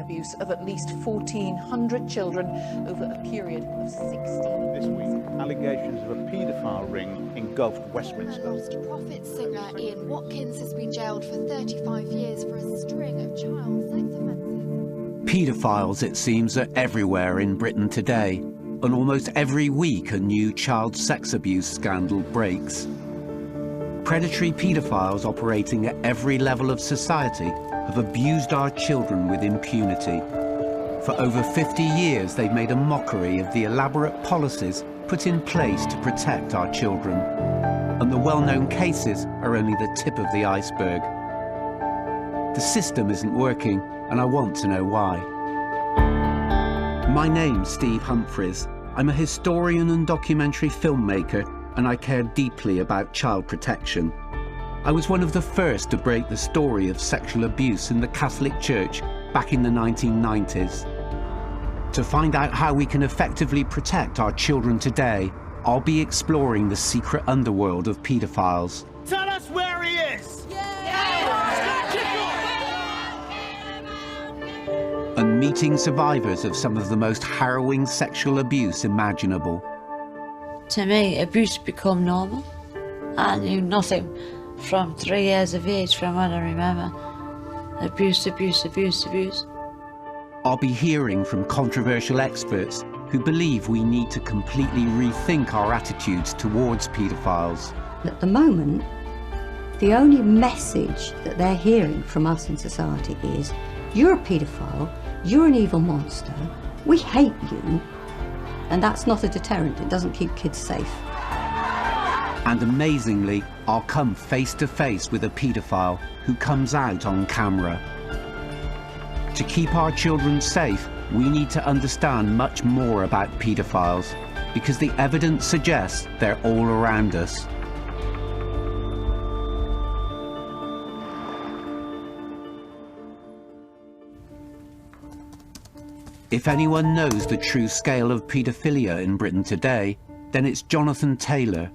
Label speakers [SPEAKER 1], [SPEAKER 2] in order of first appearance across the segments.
[SPEAKER 1] abuse of at least 1,400 children over a period of 16 years.
[SPEAKER 2] This week, allegations of a paedophile ring engulfed Westminster.
[SPEAKER 3] Lost prophet singer Ian Watkins has been jailed for 35 years for a string of child sex offences.
[SPEAKER 4] Paedophiles, it seems, are everywhere in Britain today, and almost every week a new child sex abuse scandal breaks. Predatory paedophiles operating at every level of society have abused our children with impunity. For over 50 years, they've made a mockery of the elaborate policies put in place to protect our children. And the well-known cases are only the tip of the iceberg. The system isn't working, and I want to know why. My name's Steve Humphries. I'm a historian and documentary filmmaker, and I care deeply about child protection. I was one of the first to break the story of sexual abuse in the Catholic Church back in the 1990s. To find out how we can effectively protect our children today, I'll be exploring the secret underworld of paedophiles.
[SPEAKER 5] Tell us where he is!
[SPEAKER 4] And meeting survivors of some of the most harrowing sexual abuse imaginable.
[SPEAKER 6] To me, abuse become normal. I knew nothing from 3 years of age, from what I remember. Abuse, abuse, abuse, abuse.
[SPEAKER 4] I'll be hearing from controversial experts who believe we need to completely rethink our attitudes towards paedophiles.
[SPEAKER 7] At the moment, the only message that they're hearing from us in society is, you're a paedophile, you're an evil monster, we hate you, and that's not a deterrent. It doesn't keep kids safe.
[SPEAKER 4] And amazingly, I'll come face to face with a paedophile who comes out on camera. To keep our children safe, we need to understand much more about paedophiles, because the evidence suggests they're all around us. If anyone knows the true scale of paedophilia in Britain today, then it's Jonathan Taylor.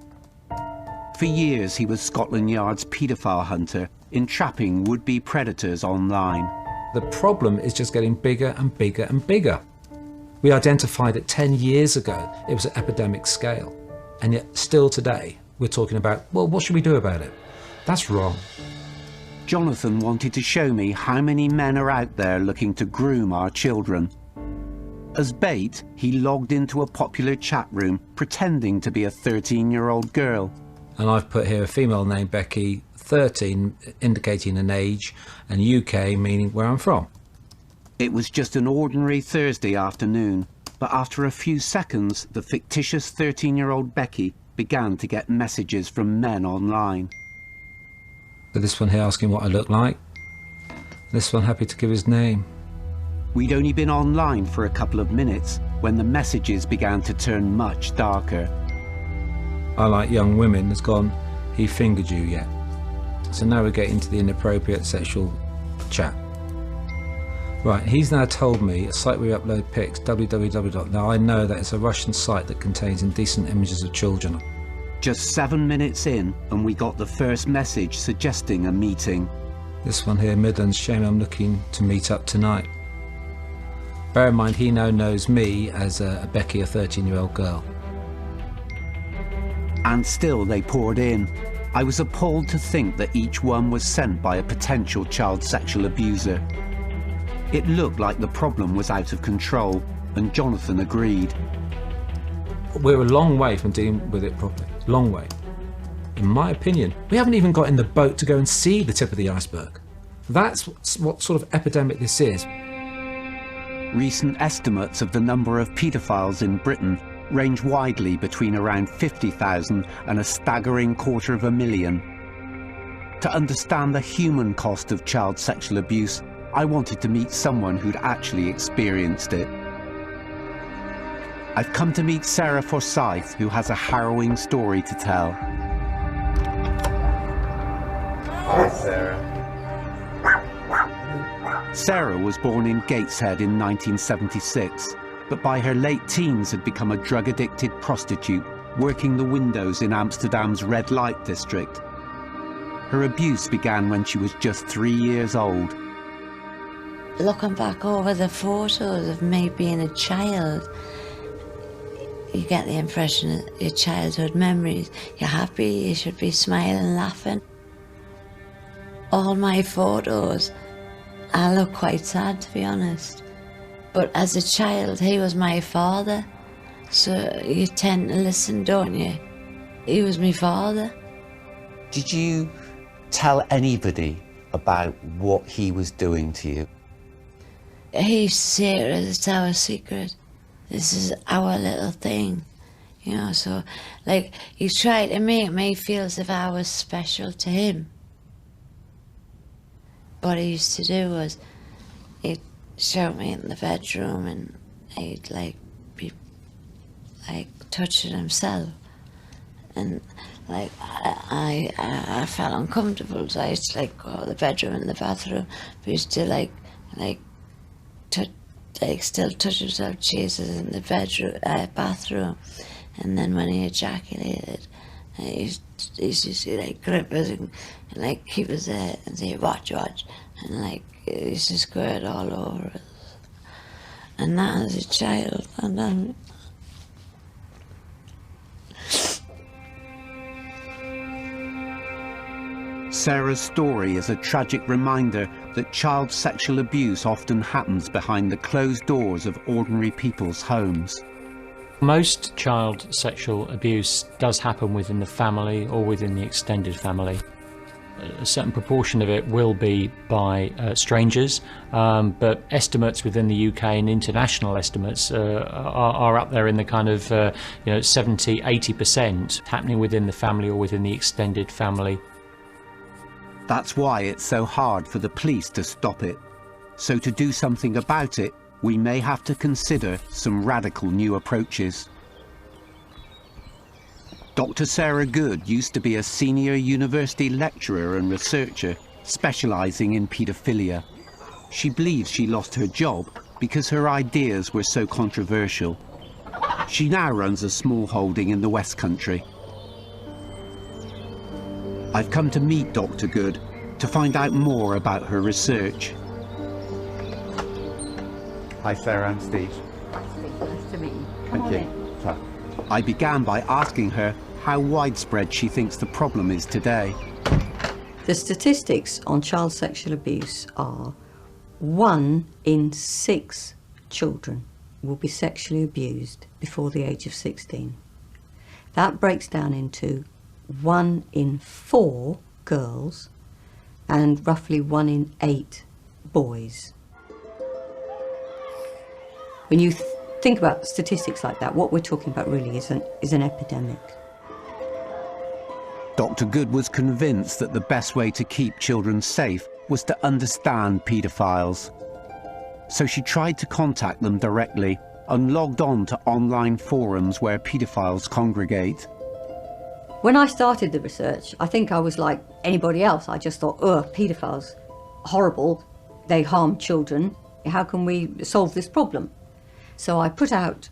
[SPEAKER 4] For years he was Scotland Yard's paedophile hunter, entrapping would-be predators online.
[SPEAKER 8] The problem is just getting bigger and bigger and bigger. We identified it 10 years ago. It was at epidemic scale. And yet still today, we're talking about, well, what should we do about it? That's wrong.
[SPEAKER 4] Jonathan wanted to show me how many men are out there looking to groom our children. As bait, he logged into a popular chat room, pretending to be a 13-year-old girl.
[SPEAKER 8] And I've put here a female named Becky, 13, indicating an age, and UK meaning where I'm from.
[SPEAKER 4] It was just an ordinary Thursday afternoon, but after a few seconds, the fictitious 13-year-old Becky began to get messages from men online.
[SPEAKER 8] So this one here asking what I look like. This one happy to give his name.
[SPEAKER 4] We'd only been online for a couple of minutes when the messages began to turn much darker.
[SPEAKER 8] I like young women has gone, he fingered you yet. So now we're getting to the inappropriate sexual chat. Right, he's now told me a site where we upload pics, www. Now I know that it's a Russian site that contains indecent images of children.
[SPEAKER 4] Just 7 minutes in, and we got the first message suggesting a meeting.
[SPEAKER 8] This one here, Midlands, shame I'm looking to meet up tonight. Bear in mind, he now knows me as a Becky, a 13-year-old girl.
[SPEAKER 4] And still they poured in. I was appalled to think that each one was sent by a potential child sexual abuser. It looked like the problem was out of control, and Jonathan agreed.
[SPEAKER 8] We're a long way from dealing with it properly. Long way. In my opinion, we haven't even got in the boat to go and see the tip of the iceberg. That's what sort of epidemic this is.
[SPEAKER 4] Recent estimates of the number of paedophiles in Britain range widely between around 50,000 and a staggering 250,000. To understand the human cost of child sexual abuse, I wanted to meet someone who'd actually experienced it. I've come to meet Sarah Forsyth, who has a harrowing story to tell.
[SPEAKER 9] Hi, Sarah.
[SPEAKER 4] Sarah was born in Gateshead in 1976, but by her late teens had become a drug-addicted prostitute, working the windows in Amsterdam's red light district. Her abuse began when she was just 3 years old.
[SPEAKER 6] looking back over the photos of me being a child, you get the impression of your childhood memories. You're happy, you should be smiling, laughing. All my photos, I look quite sad, to be honest. But as a child, he was my father. So you tend to listen, don't you? He was my father.
[SPEAKER 4] Did you tell anybody about what he was doing to you?
[SPEAKER 6] He said it's our secret. This is our little thing, you know, so, like, he tried to make me feel as if I was special to him. What he used to do was, he'd shout me in the bedroom and he'd, like, be, like, touching himself. And, like, I felt uncomfortable, so I used to, like, go to the bedroom and the bathroom, but he used to, still touch himself, Jesus, in the bedroom, bathroom, and then when he ejaculated, he used to like grip us and like keep us there and say, watch, and like he used to squirt all over us, and that as a child, and then.
[SPEAKER 4] Sarah's story is a tragic reminder that child sexual abuse often happens behind the closed doors of ordinary people's homes.
[SPEAKER 10] Most child sexual abuse does happen within the family or within the extended family. A certain proportion of it will be by strangers, but estimates within the UK and international estimates are up there in the kind of 70–80% happening within the family or within the extended family.
[SPEAKER 4] That's why it's so hard for the police to stop it. So to do something about it, we may have to consider some radical new approaches. Dr. Sarah Good used to be a senior university lecturer and researcher specialising in paedophilia. She believes she lost her job because her ideas were so controversial. She now runs a small holding in the West Country. I've come to meet Dr. Good to find out more about her research.
[SPEAKER 9] Hi Sarah, I'm Steve.
[SPEAKER 7] Nice to meet you.
[SPEAKER 9] Thank you. Hi.
[SPEAKER 4] I began by asking her how widespread she thinks the problem is today.
[SPEAKER 7] The statistics on child sexual abuse are 1 in 6 children will be sexually abused before the age of 16. That breaks down into 1 in 4 girls and roughly 1 in 8 boys. When you think about statistics like that, what we're talking about really is an epidemic.
[SPEAKER 4] Dr. Good was convinced that the best way to keep children safe was to understand paedophiles. So she tried to contact them directly and logged on to online forums where paedophiles congregate.
[SPEAKER 7] When I started the research, I think I was like anybody else. I just thought, paedophiles, horrible, they harm children. How can we solve this problem? So I put out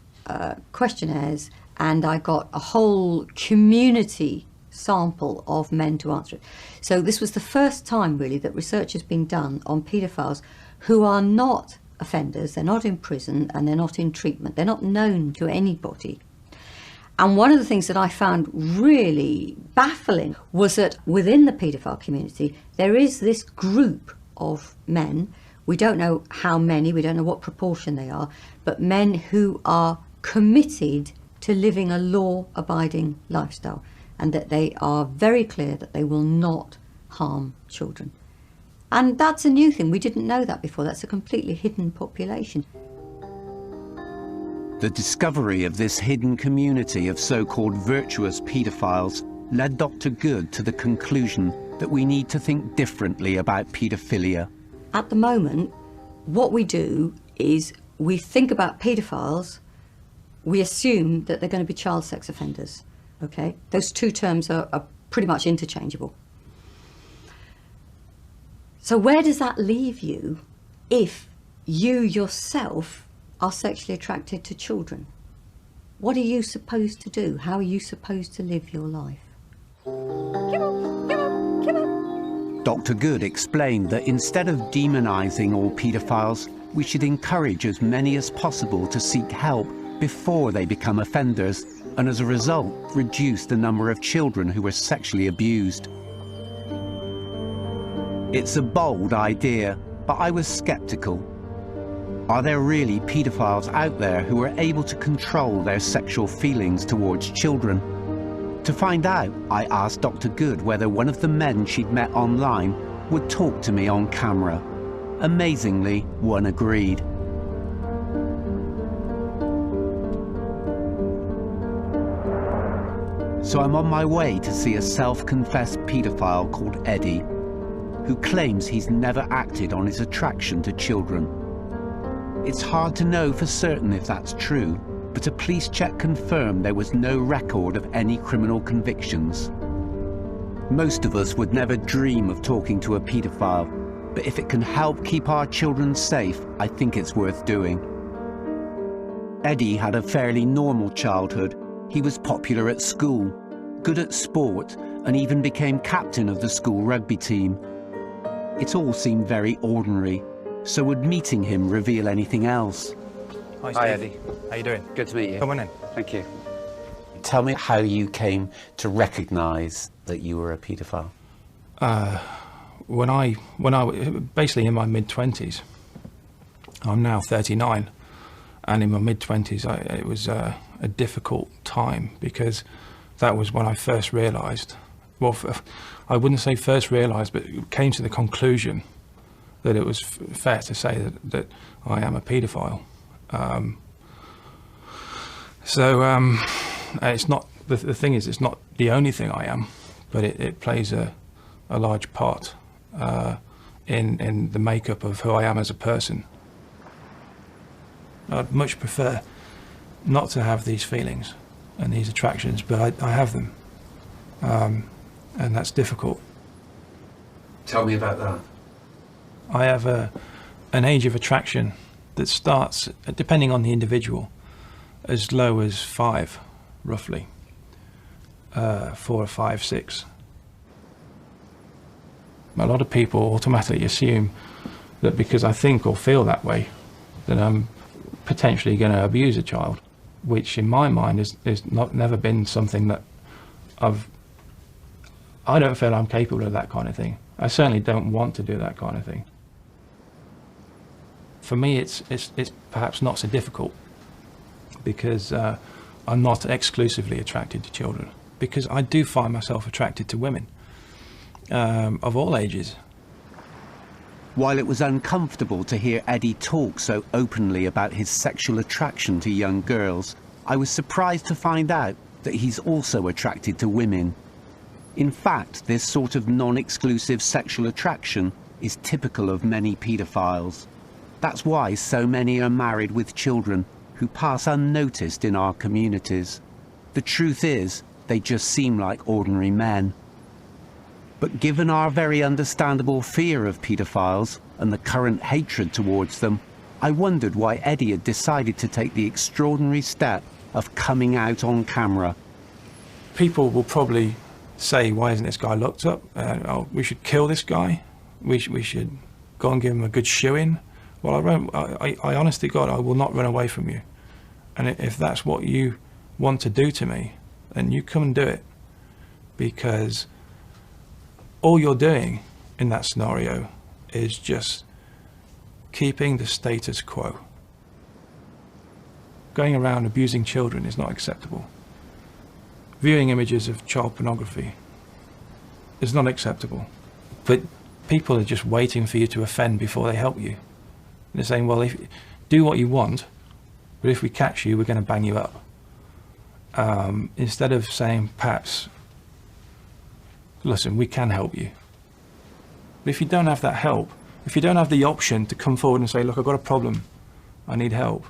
[SPEAKER 7] questionnaires and I got a whole community sample of men to answer it. So this was the first time really that research has been done on paedophiles who are not offenders, they're not in prison and they're not in treatment, they're not known to anybody. And one of the things that I found really baffling was that within the paedophile community there is this group of men, we don't know how many, we don't know what proportion they are, but men who are committed to living a law-abiding lifestyle, and that they are very clear that they will not harm children. And that's a new thing, we didn't know that before, that's a completely hidden population.
[SPEAKER 4] The discovery of this hidden community of so-called virtuous paedophiles led Dr. Good to the conclusion that we need to think differently about paedophilia.
[SPEAKER 7] At the moment, what we do is we think about paedophiles, we assume that they're going to be child sex offenders. Okay, those two terms are pretty much interchangeable. So where does that leave you if you yourself are sexually attracted to children? What are you supposed to do? How are you supposed to live your life?
[SPEAKER 4] Dr. Good explained that instead of demonizing all paedophiles, we should encourage as many as possible to seek help before they become offenders, and as a result, reduce the number of children who were sexually abused. It's a bold idea, but I was skeptical. Are there really paedophiles out there who are able to control their sexual feelings towards children? To find out, I asked Dr. Good whether one of the men she'd met online would talk to me on camera. Amazingly, one agreed. So I'm on my way to see a self-confessed paedophile called Eddie, who claims he's never acted on his attraction to children. It's hard to know for certain if that's true, but a police check confirmed there was no record of any criminal convictions. Most of us would never dream of talking to a paedophile, but if it can help keep our children safe, I think it's worth doing. Eddie had a fairly normal childhood. He was popular at school, good at sport, and even became captain of the school rugby team. It all seemed very ordinary, so would meeting him reveal anything else?
[SPEAKER 11] Hi, Steve.
[SPEAKER 9] Hi, Eddie.
[SPEAKER 11] How you doing?
[SPEAKER 9] Good to meet you.
[SPEAKER 11] Come on in.
[SPEAKER 9] Thank you.
[SPEAKER 4] Tell me how you came to recognise that you were a paedophile.
[SPEAKER 11] When I basically in my mid-20s, I'm now 39, and in my mid-20s it was a difficult time, because that was when I first realised, well, I wouldn't say first realised, but came to the conclusion that it was fair to say that I am a paedophile. It's not, the thing is, it's not the only thing I am, but it plays a large part in the makeup of who I am as a person. I'd much prefer not to have these feelings and these attractions, but I have them, and that's difficult.
[SPEAKER 4] Tell me about that.
[SPEAKER 11] I have an age of attraction that starts, depending on the individual, as low as 5, roughly, 4 or 5, 6. A lot of people automatically assume that because I think or feel that way, that I'm potentially going to abuse a child, which in my mind is never been something that I don't feel I'm capable of that kind of thing. I certainly don't want to do that kind of thing. For me, it's perhaps not so difficult, because I'm not exclusively attracted to children, because I do find myself attracted to women of all ages.
[SPEAKER 4] While it was uncomfortable to hear Eddie talk so openly about his sexual attraction to young girls, I was surprised to find out that he's also attracted to women. In fact, this sort of non-exclusive sexual attraction is typical of many paedophiles. That's why so many are married with children who pass unnoticed in our communities. The truth is, they just seem like ordinary men. But given our very understandable fear of paedophiles and the current hatred towards them, I wondered why Eddie had decided to take the extraordinary step of coming out on camera.
[SPEAKER 11] People will probably say, why isn't this guy locked up? Oh, we should kill this guy. We should go and give him a good shoe-in. Well, I honest to God, I will not run away from you. And if that's what you want to do to me, then you come and do it. Because all you're doing in that scenario is just keeping the status quo. Going around abusing children is not acceptable. Viewing images of child pornography is not acceptable. But people are just waiting for you to offend before they help you. They're saying, well, do what you want, but if we catch you, we're going to bang you up. Instead of saying, perhaps, listen, we can help you. But if you don't have that help, if you don't have the option to come forward and say, look, I've got a problem, I need help,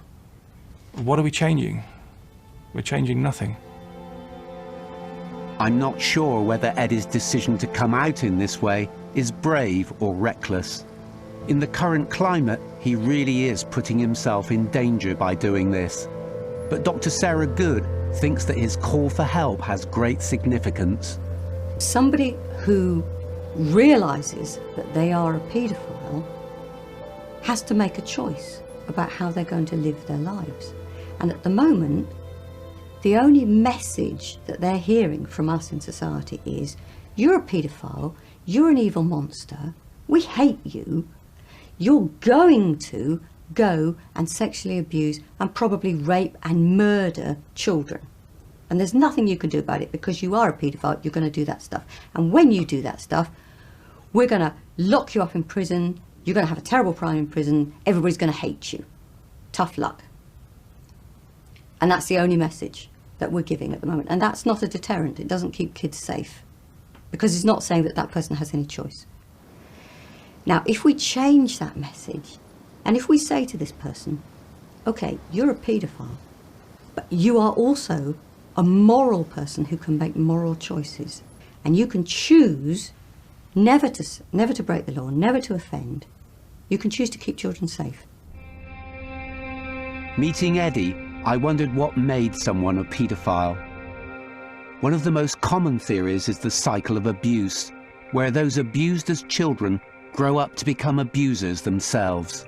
[SPEAKER 11] what are we changing? We're changing nothing.
[SPEAKER 4] I'm not sure whether Eddie's decision to come out in this way is brave or reckless. In the current climate, he really is putting himself in danger by doing this. But Dr. Sarah Good thinks that his call for help has great significance.
[SPEAKER 7] Somebody who realises that they are a paedophile has to make a choice about how they're going to live their lives. And at the moment, the only message that they're hearing from us in society is, you're a paedophile, you're an evil monster, we hate you, you're going to go and sexually abuse and probably rape and murder children. And there's nothing you can do about it because you are a paedophile, you're going to do that stuff. And when you do that stuff, we're going to lock you up in prison, you're going to have a terrible time in prison, everybody's going to hate you. Tough luck. And that's the only message that we're giving at the moment. And that's not a deterrent, it doesn't keep kids safe. Because it's not saying that that person has any choice. Now, if we change that message, and if we say to this person, okay, you're a paedophile, but you are also a moral person who can make moral choices, and you can choose never to break the law, never to offend. You can choose to keep children safe.
[SPEAKER 4] Meeting Eddie, I wondered what made someone a paedophile. One of the most common theories is the cycle of abuse, where those abused as children grow up to become abusers themselves.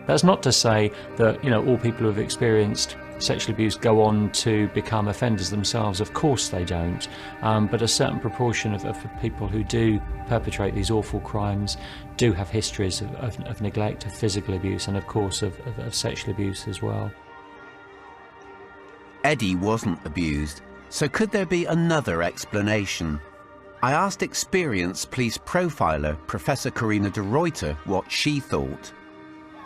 [SPEAKER 10] That's not to say that, all people who have experienced sexual abuse go on to become offenders themselves. Of course they don't. But a certain proportion of people who do perpetrate these awful crimes do have histories of neglect, of physical abuse, and of course of sexual abuse as well.
[SPEAKER 4] Eddie wasn't abused, so could there be another explanation? I asked experienced police profiler Professor Karina de Ruyter what she thought.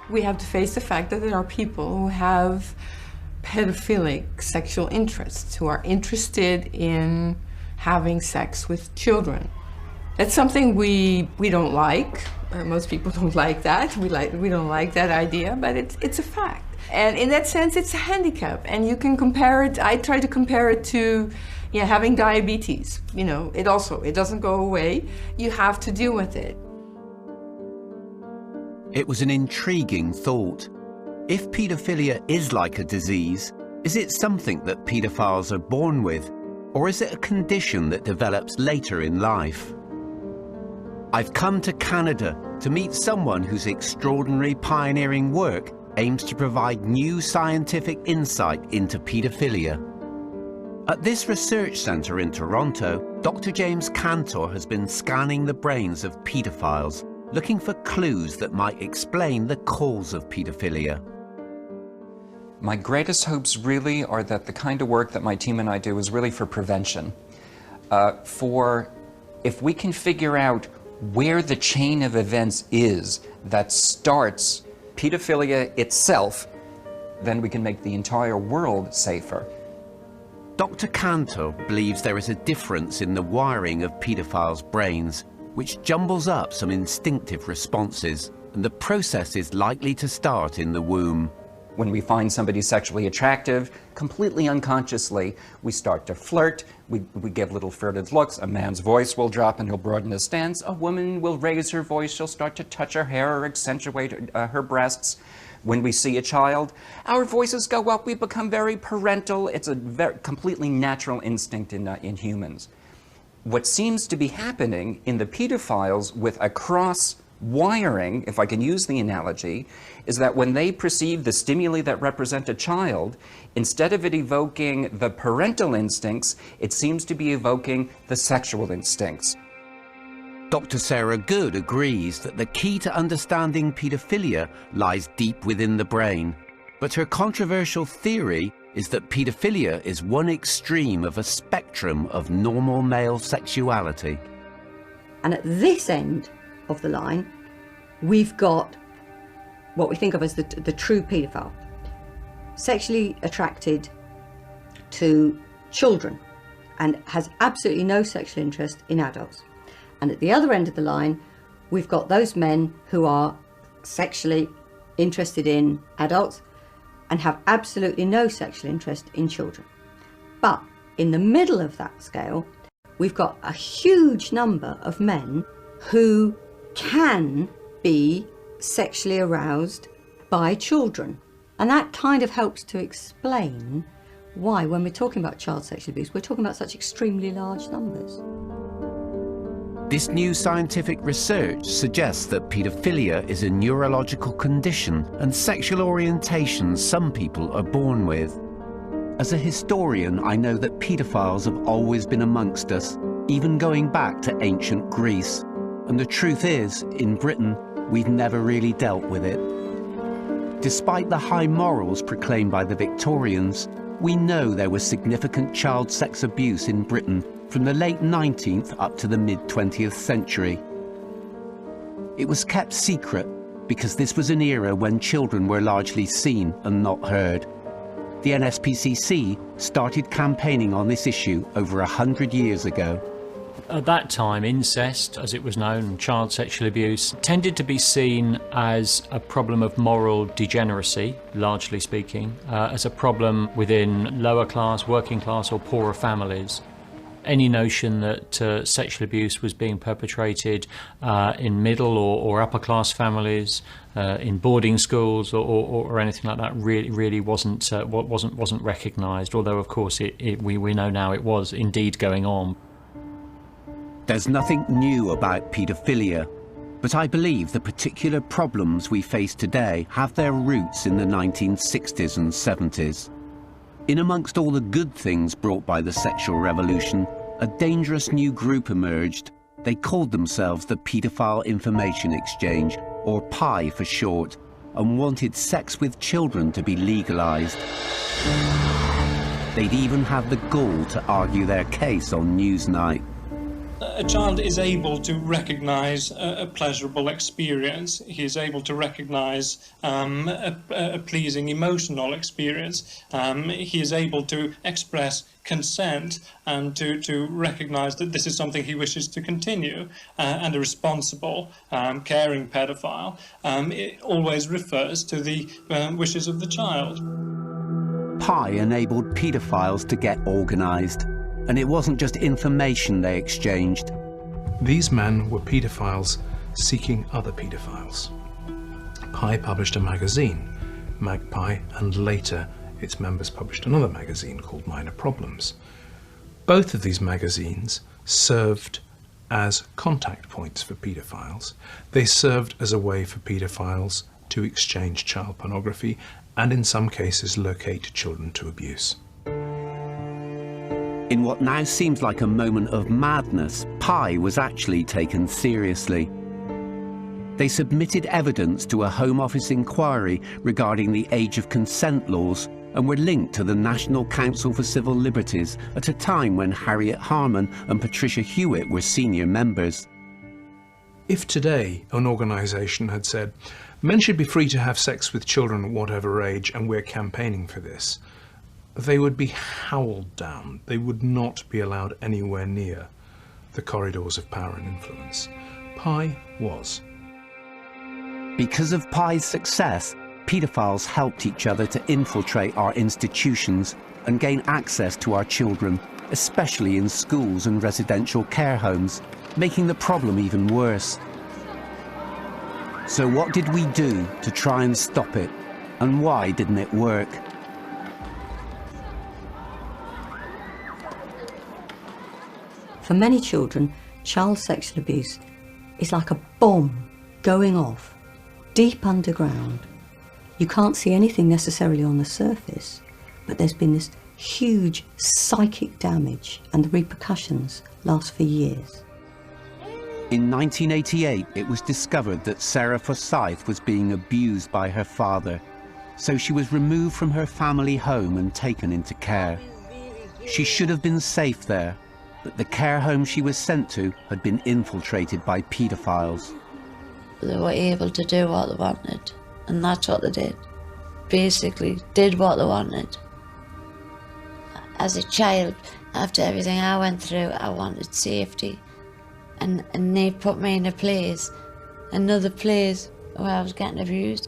[SPEAKER 12] We have to face the fact that there are people who have pedophilic sexual interests, who are interested in having sex with children. That's something we don't like. Most people don't like that. We don't like that idea, but it's a fact. And in that sense, it's a handicap. And you can compare it, I try to compare it to having diabetes. It doesn't go away. You have to deal with it.
[SPEAKER 4] It was an intriguing thought. If paedophilia is like a disease, is it something that paedophiles are born with, or is it a condition that develops later in life? I've come to Canada to meet someone whose extraordinary pioneering work aims to provide new scientific insight into paedophilia. At this research centre in Toronto, Dr. James Cantor has been scanning the brains of paedophiles, looking for clues that might explain the cause of paedophilia.
[SPEAKER 13] My greatest hopes really are that the kind of work that my team and I do is really for prevention. If we can figure out where the chain of events is that starts pedophilia itself, then we can make the entire world safer.
[SPEAKER 4] Dr. Cantor believes there is a difference in the wiring of paedophiles' brains, which jumbles up some instinctive responses, and the process is likely to start in the womb.
[SPEAKER 13] When we find somebody sexually attractive, completely unconsciously, we start to flirt, we give little furtive looks, a man's voice will drop and he'll broaden his stance, a woman will raise her voice, she'll start to touch her hair or accentuate her breasts. When we see a child, our voices go up, we become very parental. It's a completely natural instinct in humans. What seems to be happening in the pedophiles with a cross wiring, if I can use the analogy, is that when they perceive the stimuli that represent a child, instead of it evoking the parental instincts, it seems to be evoking the sexual instincts.
[SPEAKER 4] Dr. Sarah Good agrees that the key to understanding paedophilia lies deep within the brain, but her controversial theory is that paedophilia is one extreme of a spectrum of normal male sexuality.
[SPEAKER 7] And at this end of the line, we've got what we think of as the true paedophile, sexually attracted to children and has absolutely no sexual interest in adults. And at the other end of the line, we've got those men who are sexually interested in adults and have absolutely no sexual interest in children. But in the middle of that scale, we've got a huge number of men who can be sexually aroused by children. And that kind of helps to explain why, when we're talking about child sexual abuse, we're talking about such extremely large numbers.
[SPEAKER 4] This new scientific research suggests that paedophilia is a neurological condition and sexual orientation some people are born with. As a historian, I know that paedophiles have always been amongst us, even going back to ancient Greece. And the truth is, in Britain, we've never really dealt with it. Despite the high morals proclaimed by the Victorians, we know there was significant child sex abuse in Britain from the late 19th up to the mid-20th century. It was kept secret because this was an era when children were largely seen and not heard. The NSPCC started campaigning on this issue over 100 years ago.
[SPEAKER 10] At that time, incest, as it was known, child sexual abuse, tended to be seen as a problem of moral degeneracy, largely speaking, as a problem within lower class, working class or poorer families. Any notion that sexual abuse was being perpetrated in middle or upper class families, in boarding schools or anything like that really wasn't recognised. Although of course we know now it was indeed going on.
[SPEAKER 4] There's nothing new about paedophilia, but I believe the particular problems we face today have their roots in the 1960s and 70s. In amongst all the good things brought by the sexual revolution, a dangerous new group emerged. They called themselves the Pedophile Information Exchange, or PI for short, and wanted sex with children to be legalised. They'd even have the gall to argue their case on Newsnight.
[SPEAKER 14] A child is able to recognise a pleasurable experience. He is able to recognise a pleasing emotional experience. He is able to express consent and to recognise that this is something he wishes to continue. And a responsible, caring paedophile it always refers to the wishes of the child.
[SPEAKER 4] PI enabled paedophiles to get organised. And it wasn't just information they exchanged.
[SPEAKER 15] These men were paedophiles seeking other paedophiles. PI published a magazine, Magpie, and later its members published another magazine called Minor Problems. Both of these magazines served as contact points for paedophiles. They served as a way for paedophiles to exchange child pornography and in some cases locate children to abuse.
[SPEAKER 4] In what now seems like a moment of madness, PI was actually taken seriously. They submitted evidence to a Home Office inquiry regarding the age of consent laws and were linked to the National Council for Civil Liberties at a time when Harriet Harman and Patricia Hewitt were senior members.
[SPEAKER 15] If today an organisation had said, men should be free to have sex with children at whatever age and we're campaigning for this, they would be howled down. They would not be allowed anywhere near the corridors of power and influence. PI was.
[SPEAKER 4] Because of PI's success, paedophiles helped each other to infiltrate our institutions and gain access to our children, especially in schools and residential care homes, making the problem even worse. So what did we do to try and stop it? And why didn't it work?
[SPEAKER 7] For many children, child sexual abuse is like a bomb going off deep underground. You can't see anything necessarily on the surface, but there's been this huge psychic damage and the repercussions last for years.
[SPEAKER 4] In 1988, it was discovered that Sarah Forsyth was being abused by her father, so she was removed from her family home and taken into care. She should have been safe there, but the care home she was sent to had been infiltrated by paedophiles.
[SPEAKER 6] They were able to do what they wanted, and that's what they did. Basically, did what they wanted. As a child, after everything I went through, I wanted safety. And they put me in a place, another place where I was getting abused.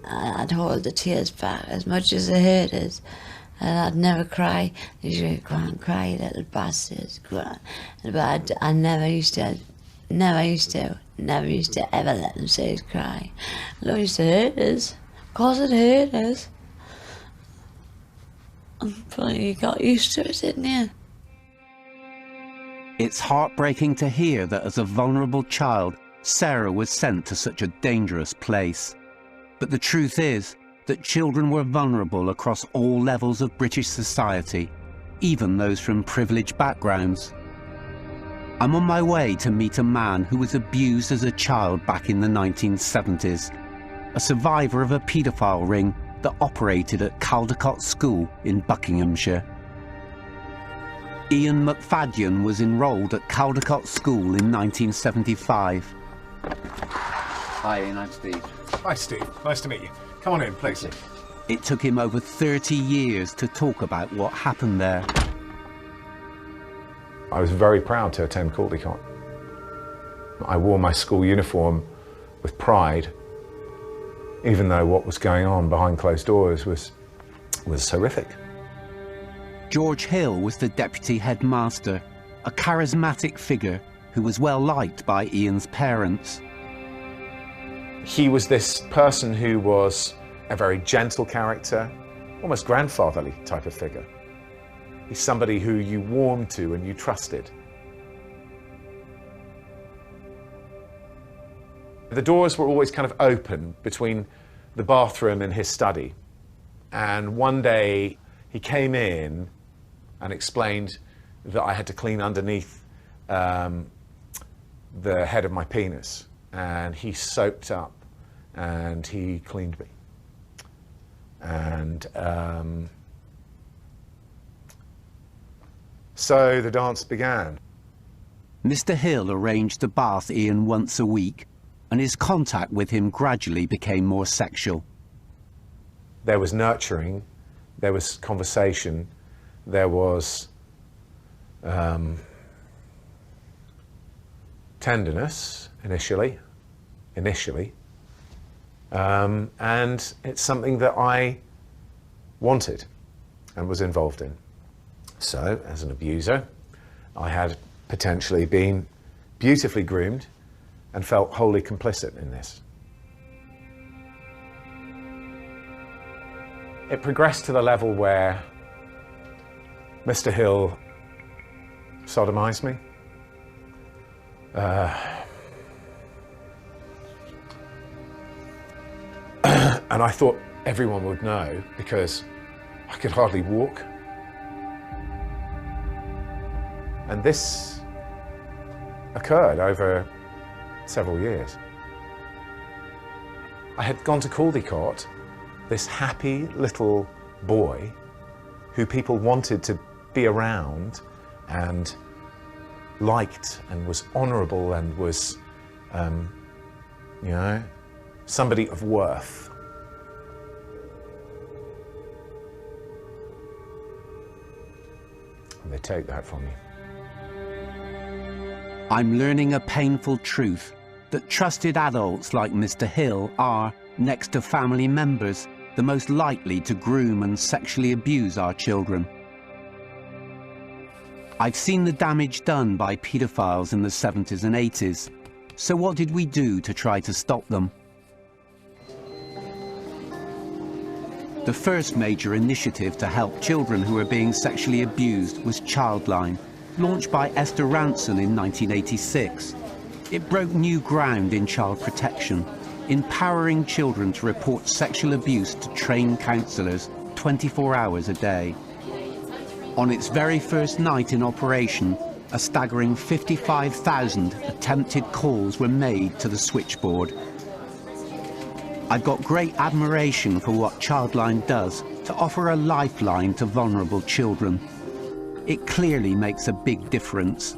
[SPEAKER 6] I'd hold the tears back as much as it hurt us. And I'd never cry. They used to go and cry, you little bastards. Go on. But I never used to ever let them say cry. It used to hurt us. Of course it hurt us. But you got used to it, didn't you?
[SPEAKER 4] It's heartbreaking to hear that as a vulnerable child, Sarah was sent to such a dangerous place. But the truth is that children were vulnerable across all levels of British society, even those from privileged backgrounds. I'm on my way to meet a man who was abused as a child back in the 1970s, a survivor of a paedophile ring that operated at Caldecott School in Buckinghamshire. Ian McFadden was enrolled at Caldecott School in 1975.
[SPEAKER 9] Hi Ian, I'm Steve.
[SPEAKER 15] Hi Steve, nice to meet you. Come on in, please.
[SPEAKER 4] It took him over 30 years to talk about what happened there.
[SPEAKER 16] I was very proud to attend Caldecott. I wore my school uniform with pride, even though what was going on behind closed doors was horrific.
[SPEAKER 4] George Hill was the deputy headmaster, a charismatic figure who was well liked by Ian's parents.
[SPEAKER 16] He was this person who was a very gentle character, almost grandfatherly type of figure. He's somebody who you warmed to and you trusted. The doors were always kind of open between the bathroom and his study. And one day he came in and explained that I had to clean underneath the head of my penis. And he soaped up and he cleaned me. And so the dance began.
[SPEAKER 4] Mr. Hill arranged to bath Ian once a week, and his contact with him gradually became more sexual.
[SPEAKER 16] There was nurturing, there was conversation, there was tenderness initially, and it's something that I wanted and was involved in. So, as an abuser, I had potentially been beautifully groomed and felt wholly complicit in this. It progressed to the level where Mr. Hill sodomized me. And I thought everyone would know because I could hardly walk. And this occurred over several years. I had gone to Caldecott, this happy little boy who people wanted to be around and liked and was honourable and was, you know, somebody of worth. And they take that from me.
[SPEAKER 4] I'm learning a painful truth that trusted adults like Mr. Hill are, next to family members, the most likely to groom and sexually abuse our children. I've seen the damage done by paedophiles in the 70s and 80s. So what did we do to try to stop them? The first major initiative to help children who were being sexually abused was Childline, launched by Esther Ranson in 1986. It broke new ground in child protection, empowering children to report sexual abuse to trained counsellors 24 hours a day. On its very first night in operation, a staggering 55,000 attempted calls were made to the switchboard. I've got great admiration for what Childline does to offer a lifeline to vulnerable children. It clearly makes a big difference,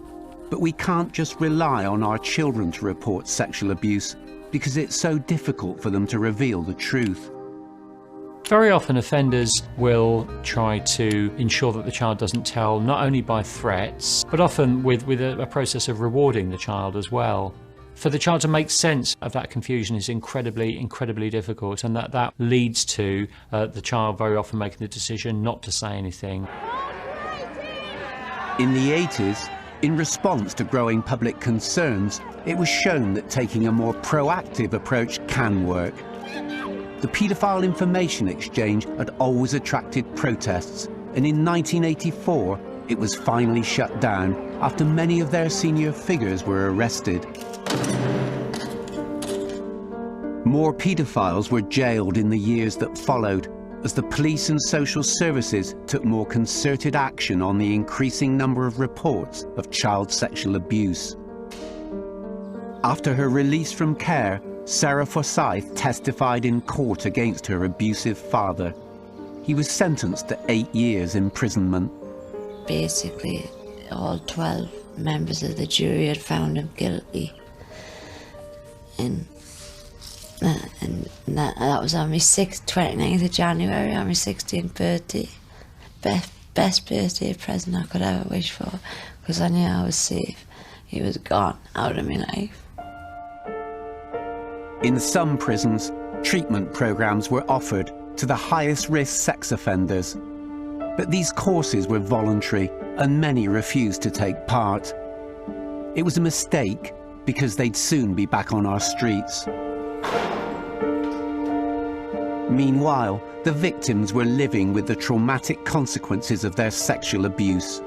[SPEAKER 4] but we can't just rely on our children to report sexual abuse because it's so difficult for them to reveal the truth.
[SPEAKER 10] Very often offenders will try to ensure that the child doesn't tell, not only by threats, but often with a process of rewarding the child as well. For the child to make sense of that confusion is incredibly difficult, and that leads to the child very often making the decision not to say anything.
[SPEAKER 4] In the 80s, in response to growing public concerns, it was shown that taking a more proactive approach can work. The Paedophile Information Exchange had always attracted protests, and in 1984, it was finally shut down after many of their senior figures were arrested. More paedophiles were jailed in the years that followed, as the police and social services took more concerted action on the increasing number of reports of child sexual abuse. After her release from care, Sarah Forsyth testified in court against her abusive father. He was sentenced to 8 years imprisonment.
[SPEAKER 6] Basically, all 12 members of the jury had found him guilty. And that was on my 29th of January, on my 16th birthday. Best birthday present I could ever wish for, because I knew I was safe. He was gone out of my life.
[SPEAKER 4] In some prisons, treatment programs were offered to the highest risk sex offenders. But these courses were voluntary, and many refused to take part. It was a mistake, because they'd soon be back on our streets. Meanwhile, the victims were living with the traumatic consequences of their sexual abuse.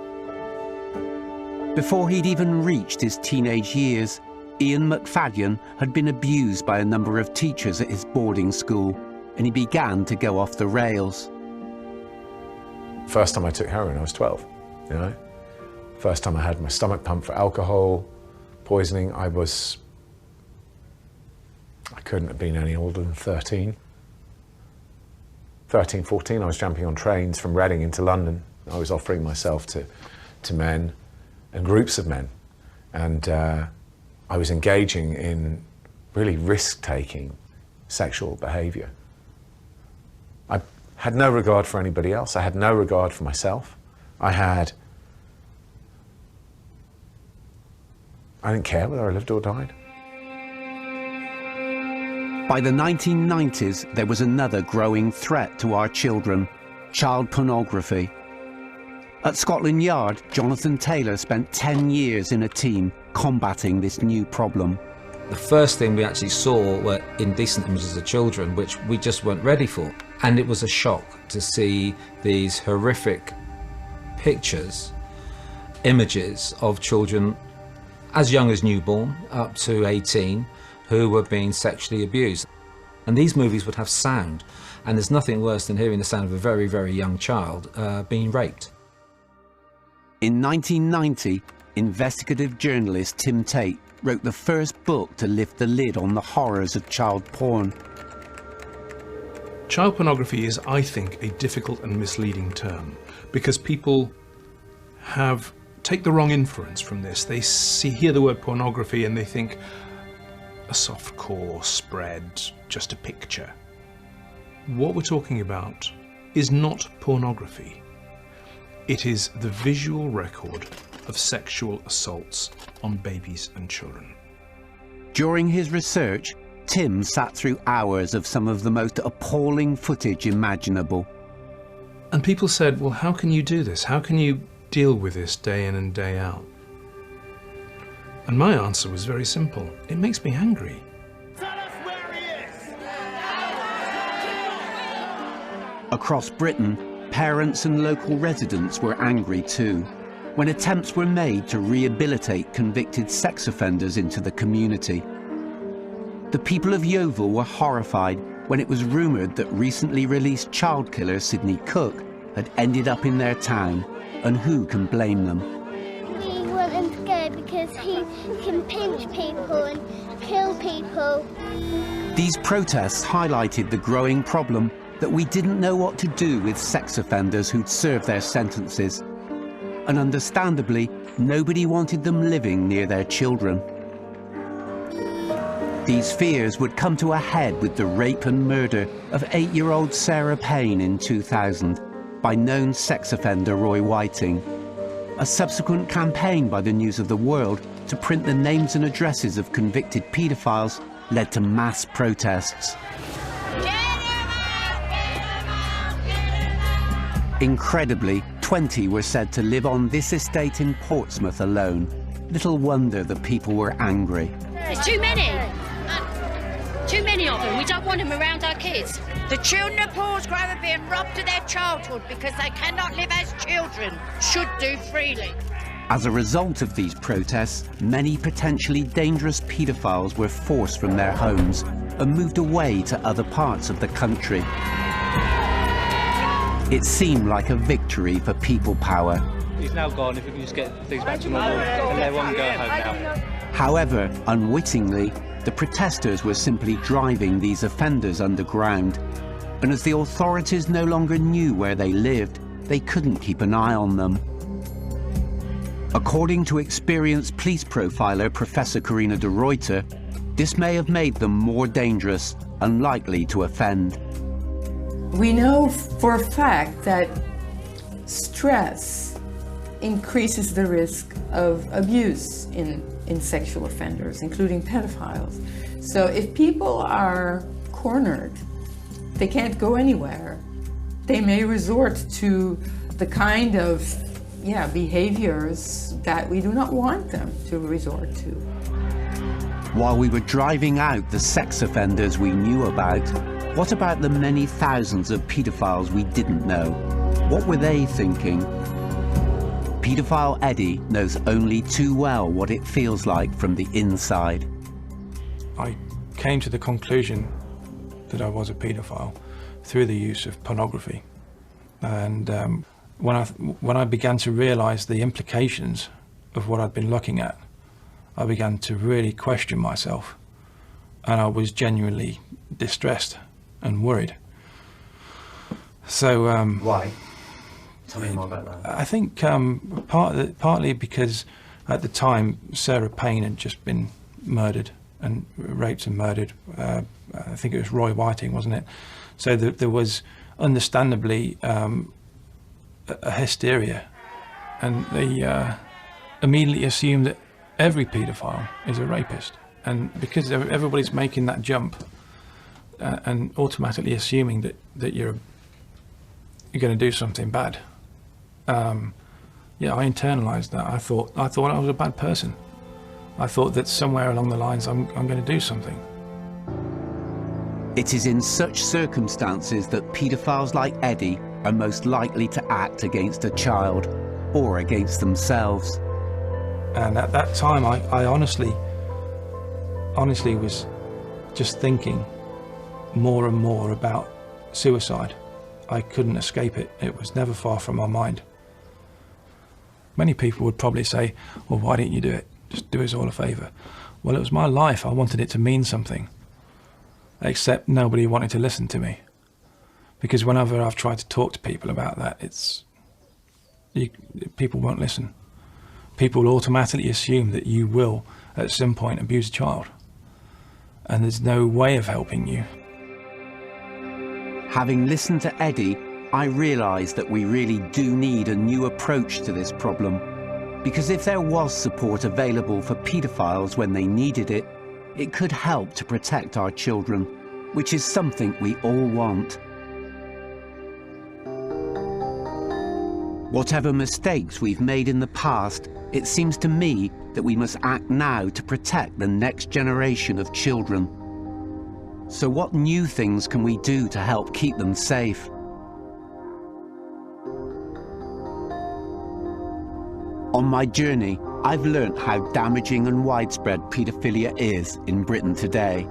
[SPEAKER 4] Before he'd even reached his teenage years, Ian McFadden had been abused by a number of teachers at his boarding school, and he began to go off the rails.
[SPEAKER 16] First time I took heroin, I was 12, you know. First time I had my stomach pumped for alcohol poisoning, I couldn't have been any older than 13. 13, 14, I was jumping on trains from Reading into London. I was offering myself to men and groups of men. And I was engaging in really risk-taking sexual behavior. I had no regard for anybody else. I had no regard for myself. I didn't care whether I lived or died.
[SPEAKER 4] By the 1990s, there was another growing threat to our children: child pornography. At Scotland Yard, Jonathan Taylor spent 10 years in a team combating this new problem.
[SPEAKER 8] The first thing we actually saw were indecent images of children, which we just weren't ready for. And it was a shock to see these horrific pictures, images of children as young as newborn, up to 18, who were being sexually abused. And these movies would have sound, and there's nothing worse than hearing the sound of a very, very young child being raped.
[SPEAKER 4] In 1990, investigative journalist Tim Tate wrote the first book to lift the lid on the horrors of child porn.
[SPEAKER 15] Child pornography is, I think, a difficult and misleading term, because people take the wrong inference from this. They hear the word pornography and they think a softcore spread, just a picture. What we're talking about is not pornography. It is the visual record of sexual assaults on babies and children.
[SPEAKER 4] During his research, Tim sat through hours of some of the most appalling footage imaginable.
[SPEAKER 15] And people said, well, how can you do this? How can you deal with this day in and day out? And my answer was very simple. It makes me angry.
[SPEAKER 4] Across Britain, parents and local residents were angry too, when attempts were made to rehabilitate convicted sex offenders into the community. The people of Yeovil were horrified when it was rumoured that recently released child killer Sidney Cook had ended up in their town, and who can blame them?
[SPEAKER 17] We want him to go because he can pinch people and kill people.
[SPEAKER 4] These protests highlighted the growing problem that we didn't know what to do with sex offenders who'd served their sentences. And understandably, nobody wanted them living near their children. These fears would come to a head with the rape and murder of 8-year-old Sarah Payne in 2000 by known sex offender Roy Whiting. A subsequent campaign by the News of the World to print the names and addresses of convicted paedophiles led to mass protests. Incredibly, 20 were said to live on this estate in Portsmouth alone. Little wonder that people were angry.
[SPEAKER 18] There's too many. Too many of them. We don't want them around our kids.
[SPEAKER 19] The children of Portsgrove are being robbed of their childhood because they cannot live as children should do freely.
[SPEAKER 4] As a result of these protests, many potentially dangerous paedophiles were forced from their homes and moved away to other parts of the country. It seemed like a victory for people power.
[SPEAKER 20] He's now gone. If we can just get things back to normal and everyone can go home now.
[SPEAKER 4] However, unwittingly, the protesters were simply driving these offenders underground, and as the authorities no longer knew where they lived, they couldn't keep an eye on them. According to experienced police profiler Professor Karina de Ruyter, this may have made them more dangerous and likely to offend.
[SPEAKER 12] We know for a fact that stress increases the risk of abuse in sexual offenders, including pedophiles. So if people are cornered, they can't go anywhere, they may resort to the kind of behaviors that we do not want them to resort to.
[SPEAKER 4] While we were driving out the sex offenders we knew about, what about the many thousands of paedophiles we didn't know? What were they thinking? Paedophile Eddie knows only too well what it feels like from the inside.
[SPEAKER 11] I came to the conclusion that I was a paedophile through the use of pornography. And when I began to realize the implications of what I'd been looking at, I began to really question myself, and I was genuinely distressed and worried. So
[SPEAKER 20] why? Tell me more about that.
[SPEAKER 11] I think partly because at the time Sarah Payne had just been murdered and raped and murdered. I think it was Roy Whiting, wasn't it? So there was understandably a hysteria, and they immediately assumed that every paedophile is a rapist, and because everybody's making that jump and automatically assuming that you're going to do something bad, I internalized that. I thought I was a bad person. I thought that somewhere along the lines I'm going to do something.
[SPEAKER 4] It is in such circumstances that paedophiles like Eddie are most likely to act against a child or against themselves.
[SPEAKER 11] And at that time, I honestly was just thinking more and more about suicide. I couldn't escape it. It was never far from my mind. Many people would probably say, well, why didn't you do it? Just do us all a favour. Well, it was my life. I wanted it to mean something. Except nobody wanted to listen to me. Because whenever I've tried to talk to people about that, people won't listen. People will automatically assume that you will, at some point, abuse a child. And there's no way of helping you.
[SPEAKER 4] Having listened to Eddie, I realised that we really do need a new approach to this problem. Because if there was support available for paedophiles when they needed it, it could help to protect our children, which is something we all want. Whatever mistakes we've made in the past, it seems to me that we must act now to protect the next generation of children. So what new things can we do to help keep them safe? On my journey, I've learnt how damaging and widespread paedophilia is in Britain today.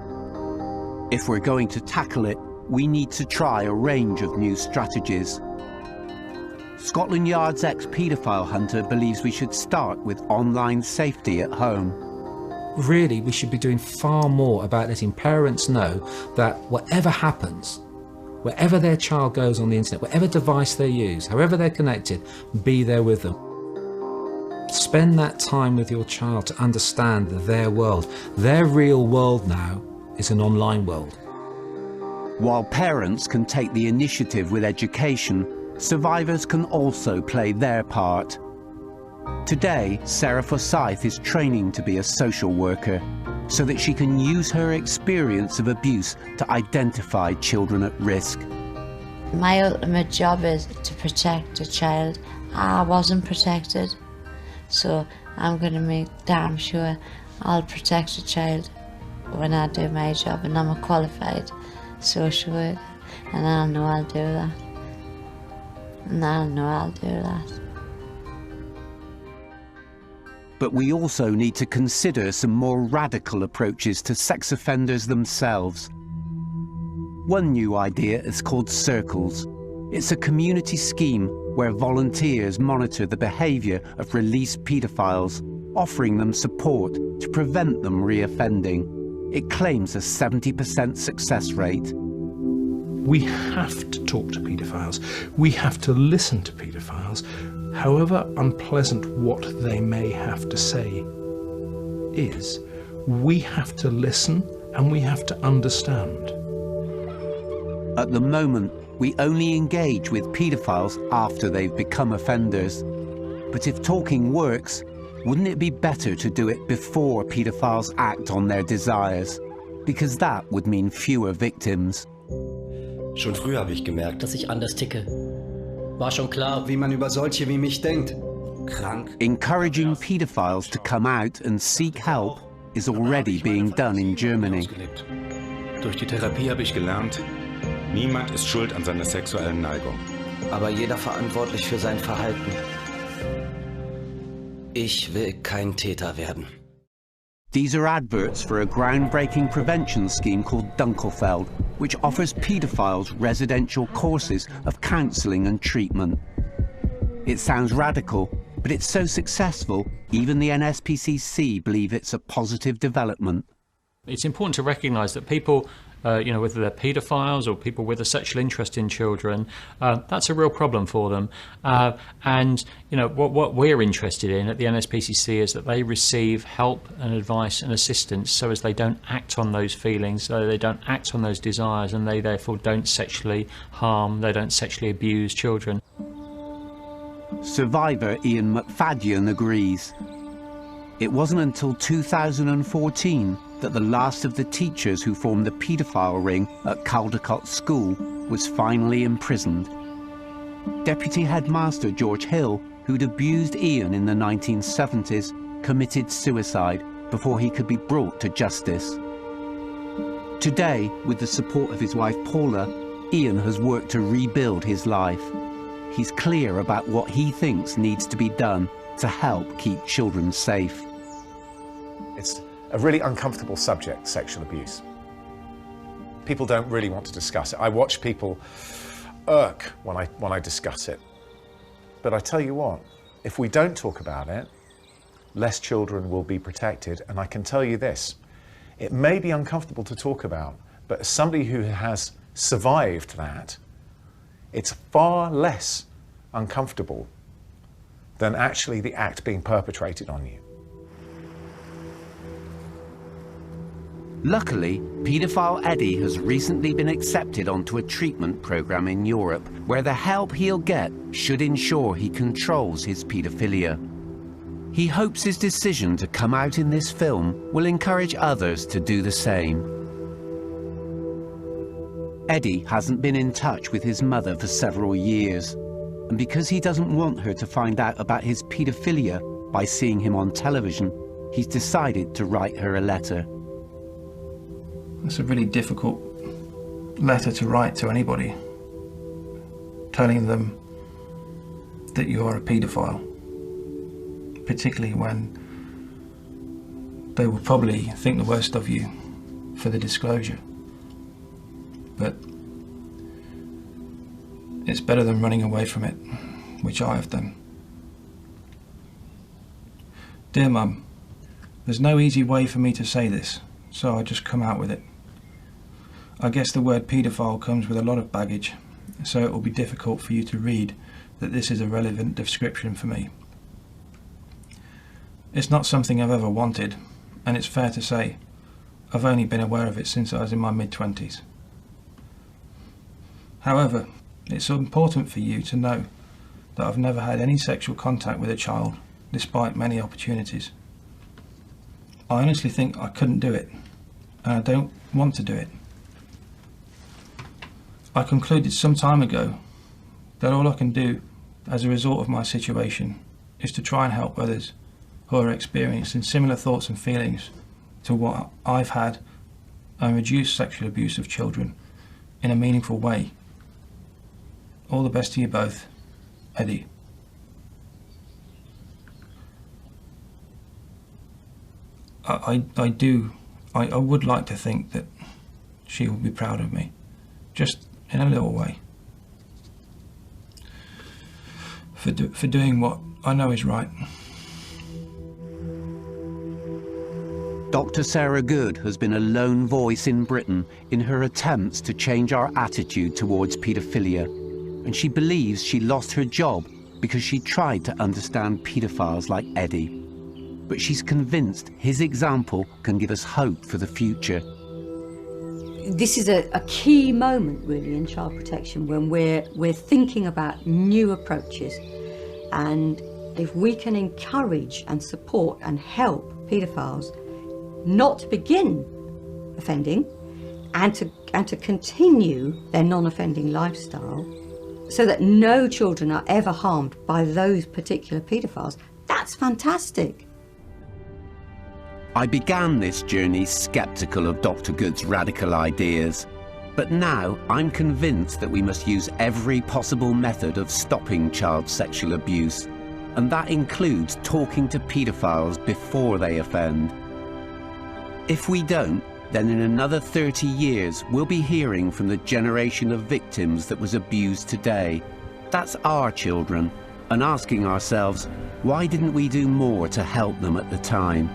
[SPEAKER 4] If we're going to tackle it, we need to try a range of new strategies. Scotland Yard's ex-paedophile hunter believes we should start with online safety at home.
[SPEAKER 8] Really, we should be doing far more about letting parents know that whatever happens, wherever their child goes on the internet, whatever device they use, however they're connected, be there with them. Spend that time with your child to understand their world. Their real world now is an online world.
[SPEAKER 4] While parents can take the initiative with education, survivors can also play their part. Today, Sarah Forsyth is training to be a social worker so that she can use her experience of abuse to identify children at risk.
[SPEAKER 6] My ultimate job is to protect a child. I wasn't protected, so I'm going to make damn sure I'll protect a child when I do my job, and I'm a qualified social worker, and I know I'll do that. And I know I'll do that.
[SPEAKER 4] But we also need to consider some more radical approaches to sex offenders themselves. One new idea is called Circles. It's a community scheme where volunteers monitor the behaviour of released paedophiles, offering them support to prevent them reoffending. It claims a 70% success rate.
[SPEAKER 15] We have to talk to paedophiles. We have to listen to paedophiles, however unpleasant what they may have to say is. We have to listen and we have to understand.
[SPEAKER 4] At the moment, we only engage with paedophiles after they've become offenders. But if talking works, wouldn't it be better to do it before paedophiles act on their desires? Because that would mean fewer victims.
[SPEAKER 21] Schon früh habe ich gemerkt, dass ich anders ticke. War schon klar, wie man über solche wie mich denkt. Krank.
[SPEAKER 4] Encouraging paedophiles to come out and seek help is already being done in Germany.
[SPEAKER 22] Durch die Therapie habe ich gelernt, niemand ist schuld an seiner sexuellen Neigung.
[SPEAKER 21] Aber jeder verantwortlich für sein Verhalten. Ich will kein Täter werden.
[SPEAKER 4] These are adverts for a groundbreaking prevention scheme called Dunkelfeld, which offers paedophiles residential courses of counselling and treatment. It sounds radical, but it's so successful, even the NSPCC believe it's a positive development.
[SPEAKER 10] It's important to recognise that people, whether they're paedophiles or people with a sexual interest in children, that's a real problem for them. And what we're interested in at the NSPCC is that they receive help and advice and assistance so as they don't act on those feelings, so they don't act on those desires, and they therefore don't sexually harm, they don't sexually abuse children.
[SPEAKER 4] Survivor Ian McFadden agrees. It wasn't until 2014 that the last of the teachers who formed the paedophile ring at Caldecott School was finally imprisoned. Deputy Headmaster George Hill, who'd abused Ian in the 1970s, committed suicide before he could be brought to justice. Today, with the support of his wife Paula, Ian has worked to rebuild his life. He's clear about what he thinks needs to be done to help keep children safe.
[SPEAKER 16] It's a really uncomfortable subject, sexual abuse. People don't really want to discuss it. I watch people irk when I discuss it. But I tell you what, if we don't talk about it, less children will be protected. And I can tell you this, it may be uncomfortable to talk about, but as somebody who has survived that, it's far less uncomfortable than actually the act being perpetrated on you.
[SPEAKER 4] Luckily, paedophile Eddie has recently been accepted onto a treatment program in Europe where the help he'll get should ensure he controls his paedophilia. He hopes his decision to come out in this film will encourage others to do the same. Eddie hasn't been in touch with his mother for several years, and because he doesn't want her to find out about his paedophilia by seeing him on television, he's decided to write her a letter.
[SPEAKER 11] It's a really difficult letter to write to anybody, telling them that you are a paedophile, particularly when they will probably think the worst of you for the disclosure. But it's better than running away from it, which I have done. Dear Mum, there's no easy way for me to say this, so I just come out with it. I guess the word paedophile comes with a lot of baggage, so it will be difficult for you to read that this is a relevant description for me. It's not something I've ever wanted, and it's fair to say I've only been aware of it since I was in my mid-20s. However, it's important for you to know that I've never had any sexual contact with a child, despite many opportunities. I honestly think I couldn't do it, and I don't want to do it. I concluded some time ago that all I can do as a result of my situation is to try and help others who are experiencing similar thoughts and feelings to what I've had and reduce sexual abuse of children in a meaningful way. All the best to you both, Eddie. I would like to think that she would be proud of me, just in a little way, for doing what I know is right.
[SPEAKER 4] Dr. Sarah Good has been a lone voice in Britain in her attempts to change our attitude towards paedophilia, and she believes she lost her job because she tried to understand paedophiles like Eddie. But she's convinced his example can give us hope for the future.
[SPEAKER 7] This is a key moment, really, in child protection, when we're thinking about new approaches, and if we can encourage and support and help paedophiles not to begin offending and to continue their non-offending lifestyle, so that no children are ever harmed by those particular paedophiles, that's fantastic.
[SPEAKER 4] I began this journey sceptical of Dr. Good's radical ideas, but now I'm convinced that we must use every possible method of stopping child sexual abuse, and that includes talking to paedophiles before they offend. If we don't, then in another 30 years we'll be hearing from the generation of victims that was abused today. That's our children, and asking ourselves, why didn't we do more to help them at the time?